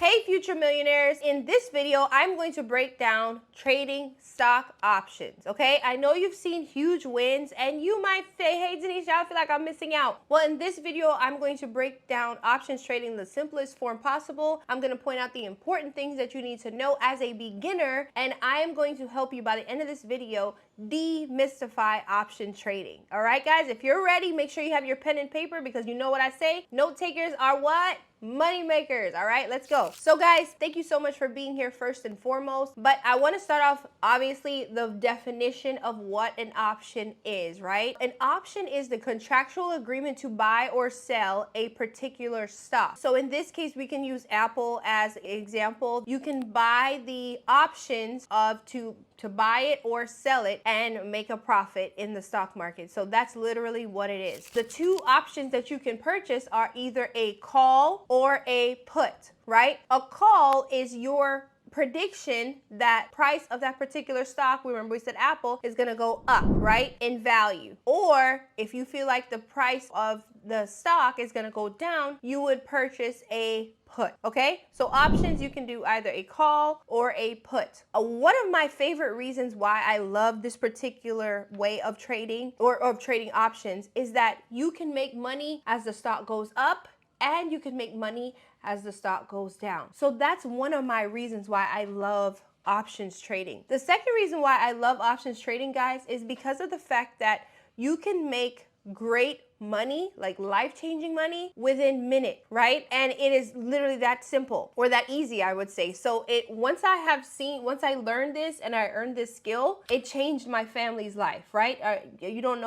Hey future millionaires, in this video I'm going to break down trading stock options, okay? I know you've seen huge wins and you might say, hey Denise, I feel like I'm missing out. Well, in this video I'm going to break down options trading the simplest form possible. I'm going to point out the important things that you need to know as a beginner, and I am going to help you by the end of this video demystify option trading. All right guys, if you're ready, make sure you have your pen and paper because you know what I say, note takers are what? Money makers. All right, let's go. So guys, thank you so much for being here first and foremost, but I want to start off obviously the definition of what an option is, right? An option is the contractual agreement to buy or sell a particular stock. So in this case, we can use Apple as an example. You can buy the options of to buy it or sell it and make a profit in the stock market. So that's literally what it is. The two options that you can purchase are either a call or a put, right? A call is your prediction that price of that particular stock, remember we said Apple, is going to go up, right, in value. Or if you feel like the price of the stock is going to go down, you would purchase a put. Okay, so options, you can do either a call or a put. One of my favorite reasons why I love this particular way of trading or of trading options is that you can make money as the stock goes up and you can make money as the stock goes down. So that's one of my reasons why I love options trading. The second reason why I love options trading, guys, is because of the fact that you can make great money, like life-changing money, within minutes, right? And it is literally that simple or that easy, I would say. So once I learned this and I earned this skill, it changed my family's life, right? If you don't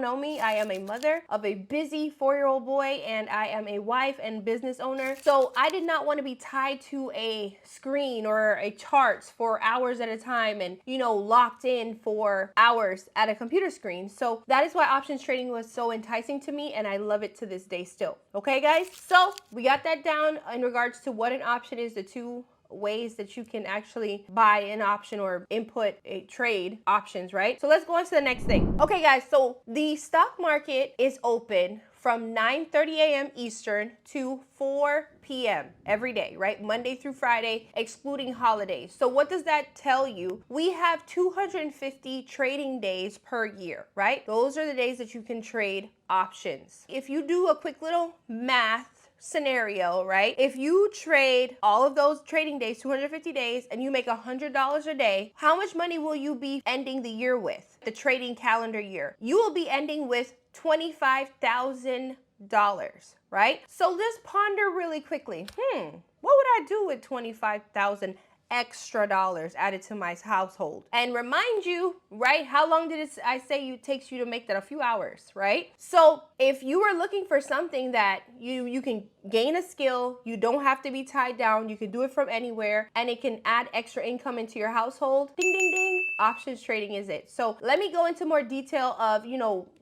know me, I am a mother of a busy 4-year-old boy and I am a wife and business owner. So I did not want to be tied to a screen or a chart for hours at a time and, locked in for hours at a computer screen. So that is why options trading was so enticing to me, and I love it to this day still. Okay guys, so we got that down in regards to what an option is, the two ways that you can actually buy an option or input a trade options, right? So let's go on to the next thing. Okay guys, so the stock market is open from 9:30 a.m. Eastern to 4 p.m. every day, right? Monday through Friday, excluding holidays. So what does that tell you? We have 250 trading days per year, right? Those are the days that you can trade options. If you do a quick little math scenario, right? If you trade all of those trading days, 250 days, and you make $100 a day, how much money will you be ending the year with? The trading calendar year. You will be ending with $25,000, right? So let's ponder really quickly. What would I do with 25,000 extra dollars added to my household? And remind you, right, how long did I say it takes you to make that? A few hours, right? So if you are looking for something that you can gain a skill, you don't have to be tied down, you can do it from anywhere, and it can add extra income into your household, ding ding ding, options trading is it. So let me go into more detail of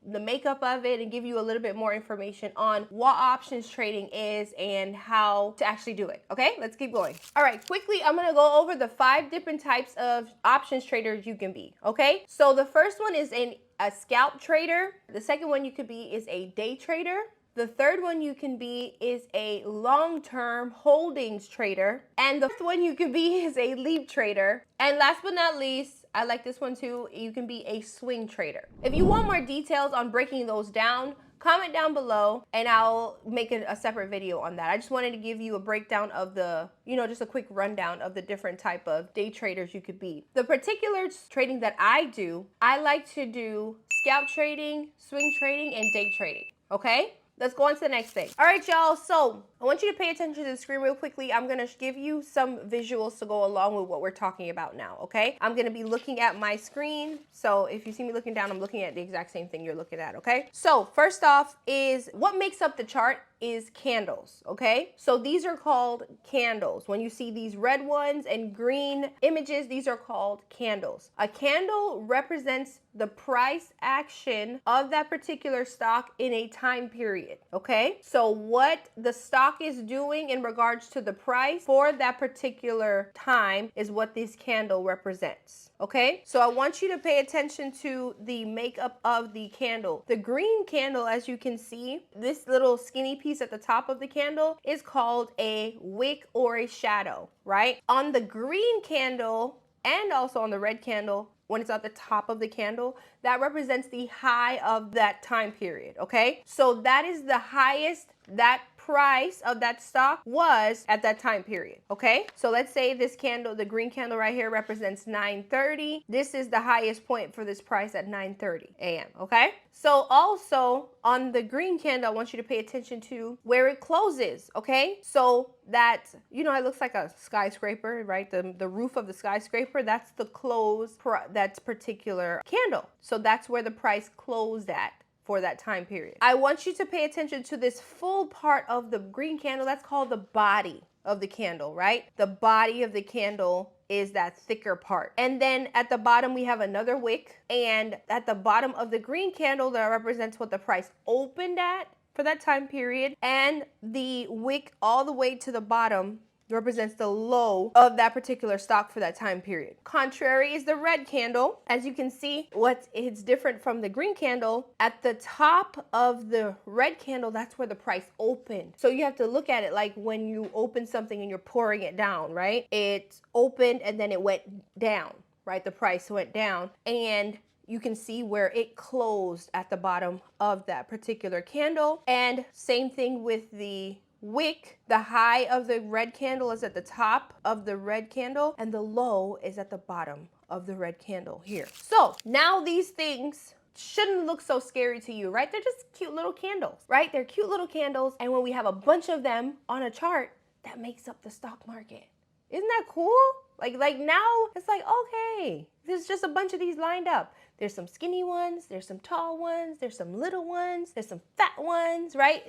the makeup of it and give you a little bit more information on what options trading is and how to actually do it. Okay, let's keep going. All right, quickly, I'm gonna go over the 5 different types of options traders you can be. Okay, so the first one is a scalp trader. The second one you could be is a day trader. The third one you can be is a long-term holdings trader. And the fourth one you can be is a leap trader. And last but not least, I like this one too, you can be a swing trader. If you want more details on breaking those down, comment down below and I'll make a separate video on that. I just wanted to give you a breakdown of the, just a quick rundown of the different type of day traders you could be. The particular trading that I do, I like to do scalp trading, swing trading, and day trading, okay? Let's go on to the next thing. All right, y'all. So I want you to pay attention to the screen real quickly. I'm going to give you some visuals to go along with what we're talking about now, okay? I'm going to be looking at my screen. So if you see me looking down, I'm looking at the exact same thing you're looking at, okay? So first off is what makes up the chart is candles, okay? So these are called candles. When you see these red ones and green images, these are called candles. A candle represents the price action of that particular stock in a time period, okay? So what the stock is doing in regards to the price for that particular time is what this candle represents, okay? So I want you to pay attention to the makeup of the candle. The green candle, as you can see, this little skinny piece piece at the top of the candle is called a wick or a shadow, right? On the green candle and also on the red candle, when it's at the top of the candle, that represents the high of that time period, okay? So that is the highest that price of that stock was at that time period, okay? So let's say this candle, the green candle right here, represents 9:30. This is the highest point for this price at 9:30 a.m., okay? So also on the green candle, I want you to pay attention to where it closes, okay? So that, you know, it looks like a skyscraper, right? The roof of the skyscraper, that's the close, that particular candle. So that's where the price closed at for that time period. I want you to pay attention to this full part of the green candle. That's called the body of the candle, right? The body of the candle is that thicker part. And then at the bottom, we have another wick. And at the bottom of the green candle, that represents what the price opened at for that time period. And the wick all the way to the bottom represents the low of that particular stock for that time period. Contrary is the red candle. As you can see, it's different from the green candle. At the top of the red candle, that's where the price opened. So you have to look at it like when you open something and you're pouring it down, right? It opened and then it went down, right? The price went down, and you can see where it closed at the bottom of that particular candle. And same thing with the wick. The high of the red candle is at the top of the red candle, and the low is at the bottom of the red candle here. So now these things shouldn't look so scary to you, right? They're just cute little candles, right? They're cute little candles. And when we have a bunch of them on a chart, that makes up the stock market. Isn't that cool? Like now it's like, okay, there's just a bunch of these lined up. There's some skinny ones, there's some tall ones, there's some little ones, there's some fat ones, right?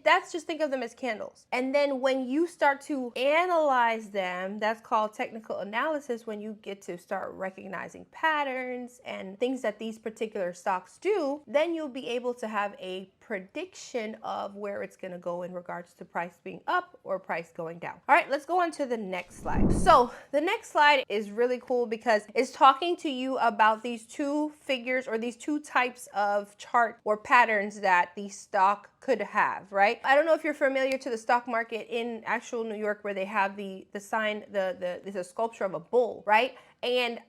That's just, think of them as candles. And then when you start to analyze them, that's called technical analysis, when you get to start recognizing patterns and things that these particular stocks do, then you'll be able to have a prediction of where it's going to go in regards to price being up or price going down. All right, let's go on to the next slide. So the next slide is really cool because it's talking to you about these two figures or these two types of chart or patterns that the stock could have, right? I don't know if you're familiar to the stock market in actual New York, where they have the sign, there's a sculpture of a bull, right? And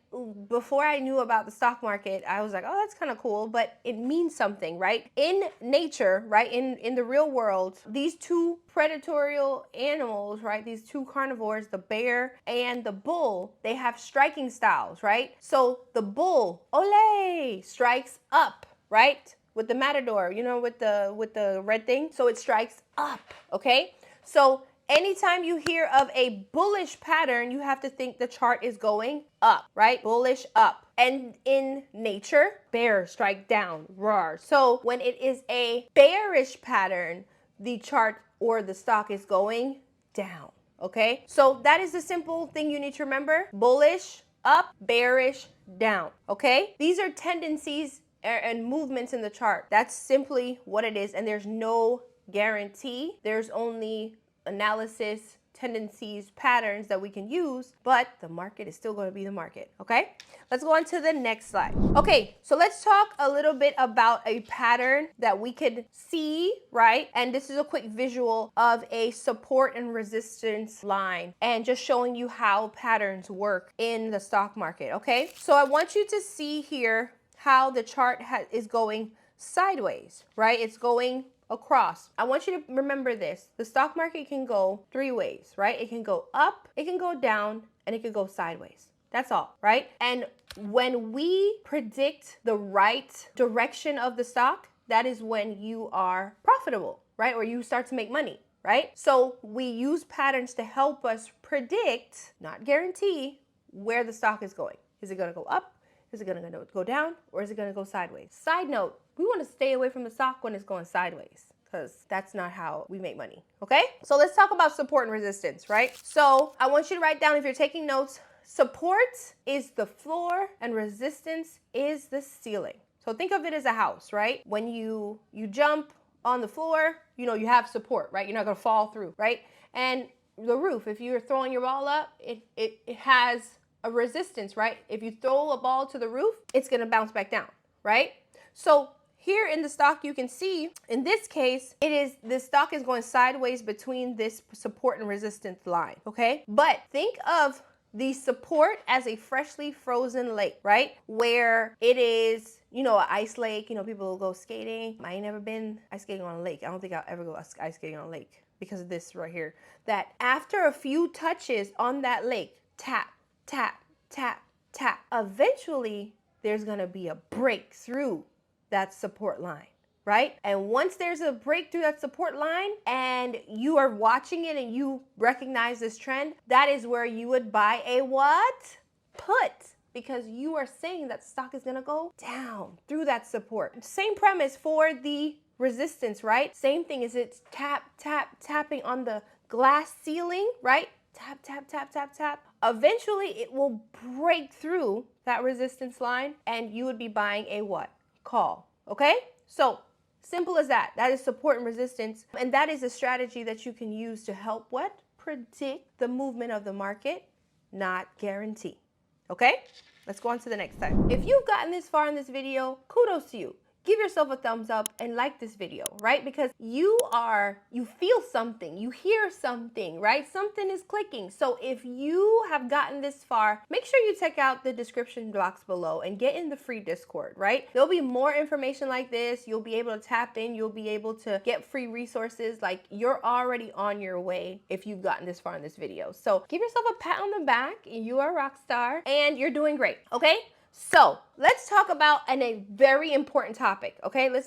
before I knew about the stock market, I was like, oh, that's kind of cool, but it means something, right? In nature, right, in the real world, these two predatory animals, right, these two carnivores, the bear and the bull, they have striking styles, right? So the bull, ole, strikes up, right? With the matador, you know, with the red thing. So it strikes up, okay? So anytime you hear of a bullish pattern, you have to think the chart is going up, right? Bullish up. And in nature, bears strike down, roar. So when it is a bearish pattern, the chart or the stock is going down, okay? So that is the simple thing you need to remember. Bullish, up, bearish, down, okay? These are tendencies and movements in the chart. That's simply what it is, and there's no guarantee. There's only analysis, tendencies, patterns that we can use, but the market is still going to be the market, okay? Let's go on to the next slide. Okay, so let's talk a little bit about a pattern that we could see, right? And this is a quick visual of a support and resistance line, and just showing you how patterns work in the stock market, okay? So I want you to see here how the chart is going sideways, right? It's going across. I want you to remember this. The stock market can go three ways, right? It can go up, it can go down, and it can go sideways. That's all, right? And when we predict the right direction of the stock, that is when you are profitable, right? Or you start to make money, right? So we use patterns to help us predict, not guarantee, where the stock is going. Is it going to go up? Is it going to go down, or is it going to go sideways? Side note, we want to stay away from the stock when it's going sideways, because that's not how we make money, okay? So let's talk about support and resistance, right? So I want you to write down, if you're taking notes, support is the floor and resistance is the ceiling. So think of it as a house, right? When you jump on the floor, you know, you have support, right? You're not going to fall through, right? And the roof, if you're throwing your ball up, it has a resistance, right? If you throw a ball to the roof, it's going to bounce back down, right? So here in the stock, you can see in this case, the stock is going sideways between this support and resistance line, okay? But think of the support as a freshly frozen lake, right? Where it is, an ice lake, people will go skating. I ain't never been ice skating on a lake. I don't think I'll ever go ice skating on a lake because of this right here. That after a few touches on that lake, tap, tap, tap, tap, eventually there's gonna be a break through that support line, right? And once there's a break through that support line and you are watching it and you recognize this trend, that is where you would buy a what? Put. Because you are saying that stock is gonna go down through that support. Same premise for the resistance, right? Same thing is it's tap, tap, tapping on the glass ceiling, right? Tap, tap, tap, tap, tap. Eventually it will break through that resistance line and you would be buying a what? Call, okay? So simple as that. That is support and resistance. And that is a strategy that you can use to help what? Predict the movement of the market, not guarantee. Okay? Let's go on to the next type. If you've gotten this far in this video, kudos to you. Give yourself a thumbs up and like this video, right? Because you feel something, you hear something, right? Something is clicking. So if you have gotten this far, make sure you check out the description box below and get in the free Discord, right? There'll be more information like this. You'll be able to tap in. You'll be able to get free resources. Like, you're already on your way if you've gotten this far in this video. So give yourself a pat on the back. You are a rock star and you're doing great, okay? So let's talk about a very important topic, okay? This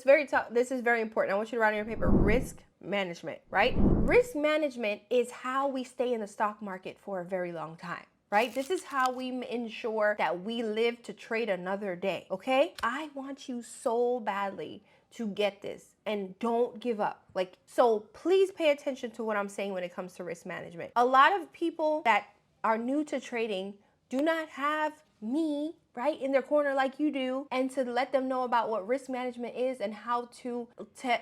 is very important. I want you to write on your paper, risk management, right? Risk management is how we stay in the stock market for a very long time, right? This is how we ensure that we live to trade another day, okay? I want you so badly to get this and don't give up. So please pay attention to what I'm saying when it comes to risk management. A lot of people that are new to trading do not have me right in their corner like you do, and to let them know about what risk management is and how to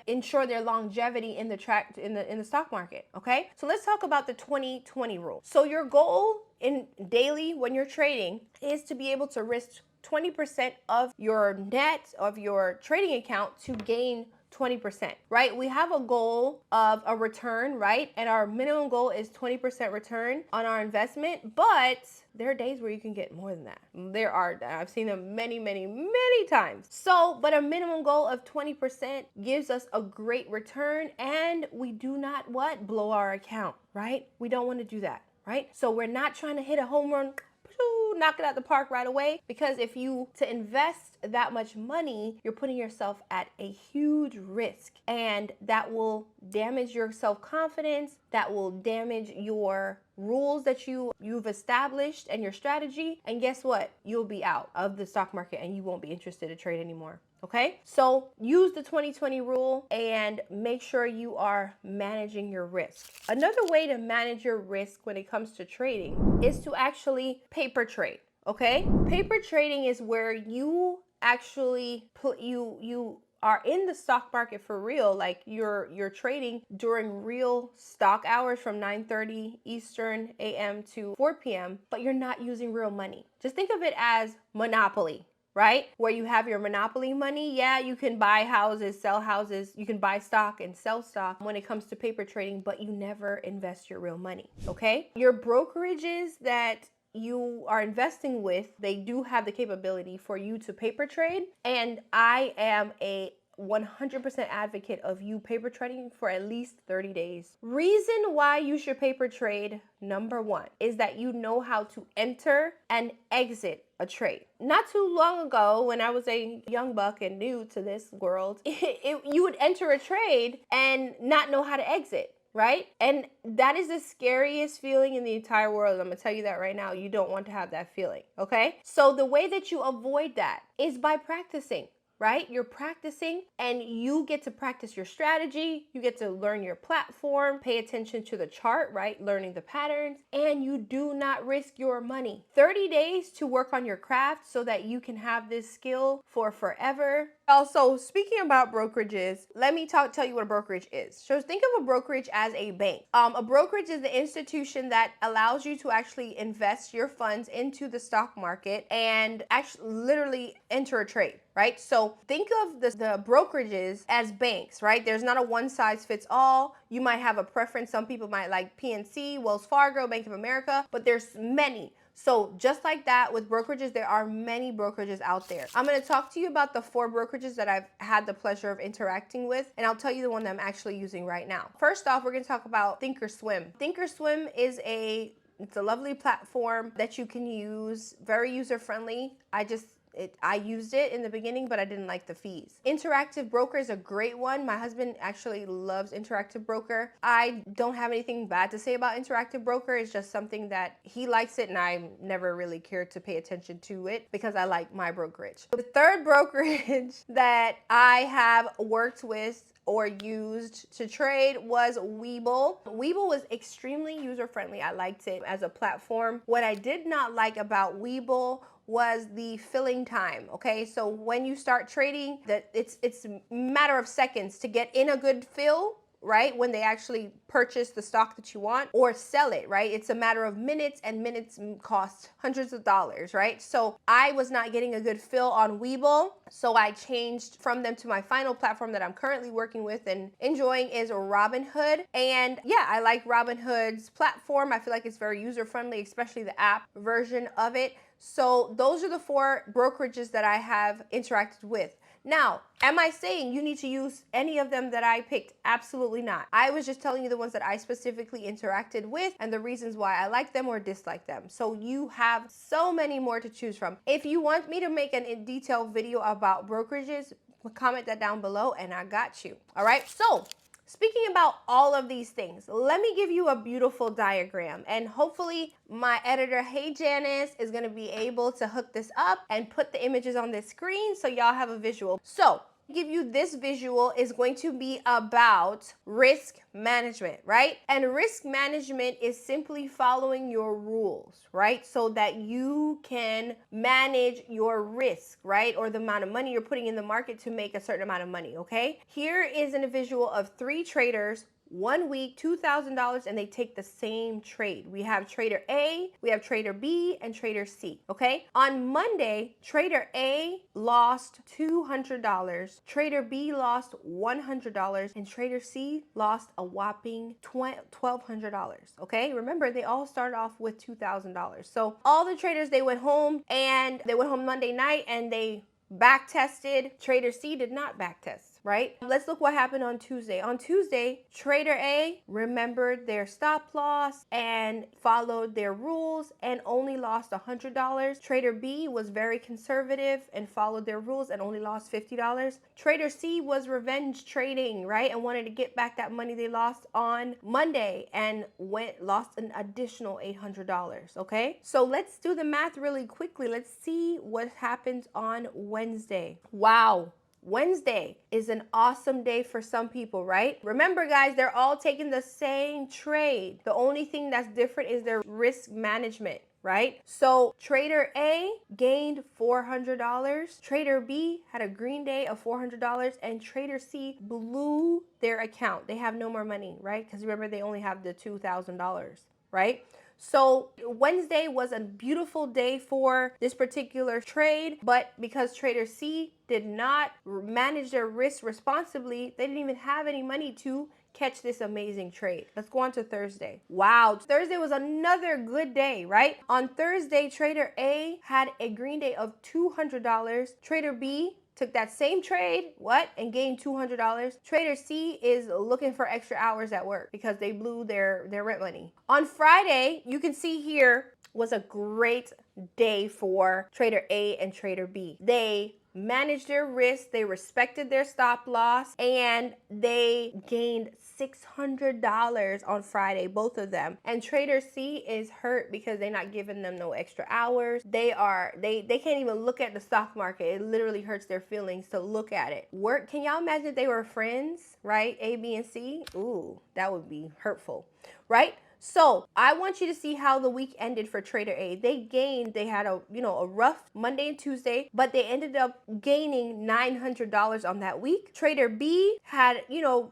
ensure their longevity in the stock market. Okay, so let's talk about the 20-20 rule. So your goal in daily when you're trading is to be able to risk 20% of your net of your trading account to gain 20%, right? We have a goal of a return, right? And our minimum goal is 20% return on our investment, but there are days where you can get more than that. I've seen them many, many, many times. So, but a minimum goal of 20% gives us a great return, and we do not blow our account, right? We don't want to do that, right? So we're not trying to hit a home run, knock it out the park right away, because to invest that much money, you're putting yourself at a huge risk, and that will damage your self-confidence, that will damage your rules that you've established and your strategy, and guess what? You'll be out of the stock market and you won't be interested to trade anymore. Okay, so use the 20-20 rule and make sure you are managing your risk. Another way to manage your risk when it comes to trading is to actually paper trade. Okay, paper trading is where you actually you are in the stock market for real, like you're trading during real stock hours from 9:30 Eastern AM to 4 p.m., but you're not using real money. Just think of it as Monopoly, right? Where you have your Monopoly money. Yeah, you can buy houses, sell houses, you can buy stock and sell stock when it comes to paper trading, but you never invest your real money, okay? Your brokerages that you are investing with, they do have the capability for you to paper trade, and I am a 100% advocate of you paper trading for at least 30 days. Reason why you should paper trade, number one, is that you know how to enter and exit a trade. Not too long ago, when I was a young buck and new to this world, you would enter a trade and not know how to exit, right? And that is the scariest feeling in the entire world. I'm gonna tell you that right now. You don't want to have that feeling, okay? So the way that you avoid that is by practicing, right? You're practicing, and you get to practice your strategy. You get to learn your platform, pay attention to the chart, right? Learning the patterns, and you do not risk your money. 30 days to work on your craft so that you can have this skill for forever. Also, speaking about brokerages, let me tell you what a brokerage is. So think of a brokerage as a bank. A brokerage is the institution that allows you to actually invest your funds into the stock market and actually literally enter a trade, right? So So think of the brokerages as banks, right? There's not a one size fits all. You might have a preference. Some people might like PNC, Wells Fargo, Bank of America, but there's many. So just like that with brokerages, there are many brokerages out there. I'm going to talk to you about the 4 brokerages that I've had the pleasure of interacting with, and I'll tell you the one that I'm actually using right now. First off, we're going to talk about Thinkorswim. Thinkorswim is it's a lovely platform that you can use, very user-friendly. I used it in the beginning, but I didn't like the fees. Interactive Broker is a great one. My husband actually loves Interactive Broker. I don't have anything bad to say about Interactive Broker. It's just something that he likes it, and I never really cared to pay attention to it because I like my brokerage. The third brokerage that I have worked with or used to trade was Webull. Webull was extremely user-friendly. I liked it as a platform. What I did not like about Webull was the filling time. Okay, so when you start trading, it's a matter of seconds to get in a good fill, right? When they actually purchase the stock that you want or sell it, right? It's a matter of minutes, and minutes cost hundreds of dollars, right? So I was not getting a good fill on Webull, so I changed from them to my final platform that I'm currently working with and enjoying is Robinhood. And yeah, I like Robinhood's platform. I feel like it's very user-friendly, especially the app version of it. So those are the 4 brokerages that I have interacted with. Now, am I saying you need to use any of them that I picked? Absolutely not. I was just telling you the ones that I specifically interacted with and the reasons why I like them or dislike them. So you have so many more to choose from. If you want me to make an in-detail video about brokerages, comment that down below and I got you. All right. So speaking about all of these things, let me give you a beautiful diagram, and hopefully my editor, hey Janice, is going to be able to hook this up and put the images on the screen so y'all have a visual. So give you this visual is going to be about risk management, right? And risk management is simply following your rules, right? So that you can manage your risk, right? Or the amount of money you're putting in the market to make a certain amount of money, okay? Here is a visual of 3 traders, 1 week, $2,000, and they take the same trade. We have trader A, we have trader B, and trader C, okay? On Monday, trader A lost $200, trader B lost $100, and trader C lost a whopping $1,200, okay? Remember, they all started off with $2,000. So all the traders, they went home Monday night and they back tested. Trader C did not back test, right? Let's look what happened on Tuesday. On Tuesday, trader A remembered their stop loss and followed their rules and only lost $100. Trader B was very conservative and followed their rules and only lost $50. Trader C was revenge trading, right? And wanted to get back that money they lost on Monday and lost an additional $800, okay? So let's do the math really quickly. Let's see what happens on Wednesday. Wow. Wednesday is an awesome day for some people, right? Remember, guys, they're all taking the same trade. The only thing that's different is their risk management, right? So trader A gained $400. Trader B had a green day of $400, and trader C blew their account. They have no more money, right? Because remember, they only have the $2,000, right? So Wednesday was a beautiful day for this particular trade, but because trader C did not manage their risk responsibly, they didn't even have any money to catch this amazing trade. Let's go on to Thursday. Wow, Thursday was another good day, right? On Thursday, trader A had a green day of $200. Trader B took that same trade, and gained $200. Trader C is looking for extra hours at work because they blew their rent money. On Friday, you can see here was a great day for trader A and trader B. They managed their risk, they respected their stop loss, and they gained $600 on Friday, both of them. And trader C is hurt because they're not giving them no extra hours. They can't even look at the stock market. It literally hurts their feelings to look at it. Can y'all imagine if they were friends, right? A, B, and C? Ooh, that would be hurtful, right? So I want you to see how the week ended for trader A. They had a rough Monday and Tuesday, but they ended up gaining $900 on that week. Trader B had,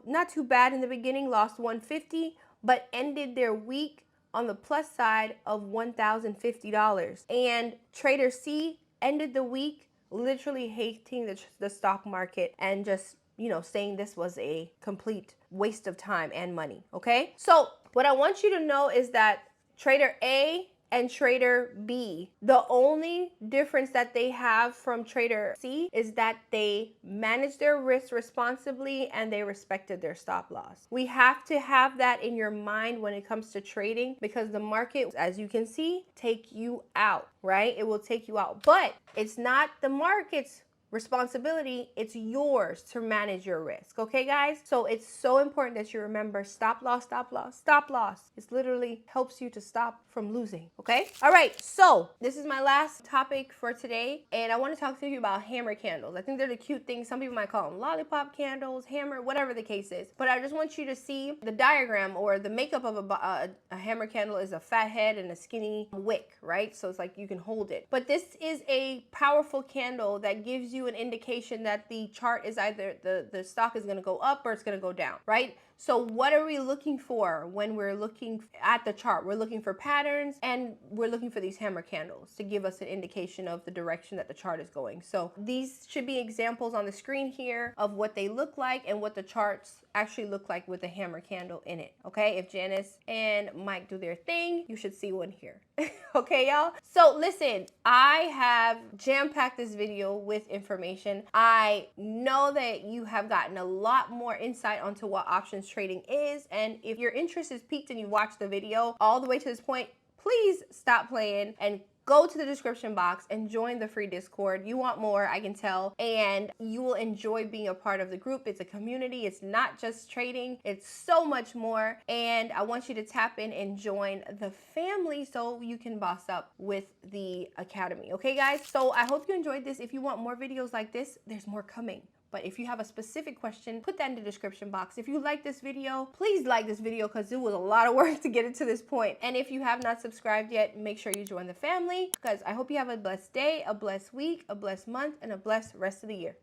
not too bad in the beginning, lost $150, but ended their week on the plus side of $1,050. And trader C ended the week literally hating the stock market and just, you know, saying this was a complete waste of time and money, okay? So what I want you to know is that trader A and trader B, the only difference that they have from trader C is that they manage their risk responsibly and they respected their stop loss. We have to have that in your mind when it comes to trading, because the market, as you can see, take you out, right? It will take you out, but it's not the market's responsibility, it's yours to manage your risk. Okay, guys? So it's so important that you remember stop loss, stop loss, stop loss. It literally helps you to stop from losing. Okay? All right. So this is my last topic for today, and I want to talk to you about hammer candles. I think they're the cute things. Some people might call them lollipop candles, hammer, whatever the case is. But I just want you to see the diagram or the makeup of a hammer candle is a fat head and a skinny wick, right? So it's like you can hold it. But this is a powerful candle that gives you an indication that the chart is either the stock is going to go up or it's going to go down, right? So what are we looking for when we're looking at the chart? We're looking for patterns, and we're looking for these hammer candles to give us an indication of the direction that the chart is going. So these should be examples on the screen here of what they look like and what the charts actually look like with a hammer candle in it. Okay, if Janice and Mike do their thing, you should see one here. Okay, y'all? So listen, I have jam-packed this video with information. I know that you have gotten a lot more insight onto what options trading is, and if your interest is piqued and you watched the video all the way to this point, please stop playing and go to the description box and join the free Discord. You want more, I can tell, and you will enjoy being a part of the group. It's a community. It's not just trading. It's so much more, and I want you to tap in and join the family so you can boss up with the academy. Okay, guys? So I hope you enjoyed this. If you want more videos like this, there's more coming. But if you have a specific question, put that in the description box. If you like this video, please like this video because it was a lot of work to get it to this point. And if you have not subscribed yet, make sure you join the family, because I hope you have a blessed day, a blessed week, a blessed month, and a blessed rest of the year.